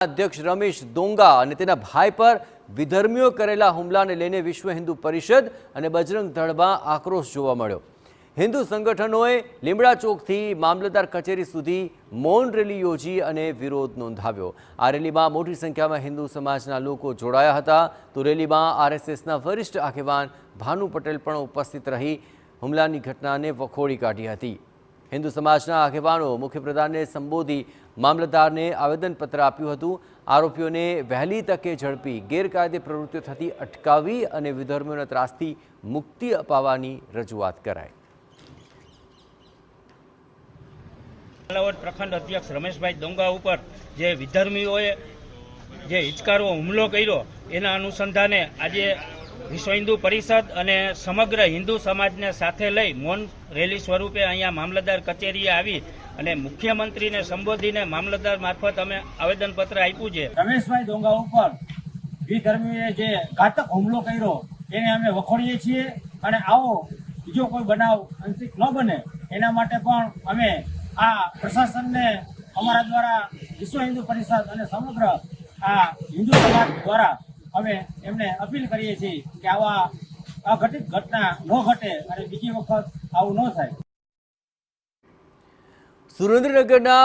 अध्यक्ष रमेश दोंगा और तेना भाई पर विधर्मीओ करेला हुमलाने लईने विश्व हिंदू परिषद और बजरंग दळ में आक्रोश जोवा मळ्यो। हिंदू संगठनोए લીમડા ચોકથી મામલતદાર કચેરી સુધી મૌન રેલી યોજી અને વિરોધ નોંધાવ્યો। આ રેલીમાં મોટી સંખ્યામાં હિન્દુ સમાજના લોકો જોડાયા હતા। તો રેલીમાં આરએસએસના વરિષ્ઠ આગેવાન ભાનુ પટેલ પણ ઉપસ્થિત રહી હુમલાની ઘટનાને વખોડી કાઢી હતી। हिंदू समाजना આગેવાનો मुख्यप्रधानने संबोधी मामलतदारने आवेदनपत्र आप्युं हतुं। आरोपीओने वहेली तके झड़पी गैरकायदे प्रवृत्तिओ थती अटकावी अने विधर्मीओना त्रासथी मुक्ति अपाववानी रजूआत कराई। झालावाड़ प्रखंड अध्यक्ष रमेशभाई दोंगा पर जे विधर्मीओए जे हिचकारो हुमलो कर्यो एना अनुसंधाने आज विश्व हिंदू परिषद और समग्र हिंदू समाज ने साथे लई मौन रेली स्वरूपे अहींया मामलतदार कचेरीए आवी अने मुख्यमंत्री ने संबोधी ने मामलतदार मार्फत अमे आवेदनपत्र आप्युं छे। रमेशभाई दोंगा पर विधर्मीए जे घातक हुमलो कर्यो एने अमे वखोड़ीए छीए अने आवो बीजो कोई बनाव अंतिक न बने एना माटे पण अमे आ प्रशासन ने अमारा द्वारा विश्व हिंदू परिषद और समग्र आ हिंदू समाज द्वारा अमे एमने अपील करीए छीए कि आवा अघटित घटना न घटे और बीजी वखत आवुं न थाय। सुरेन्द्रनगरना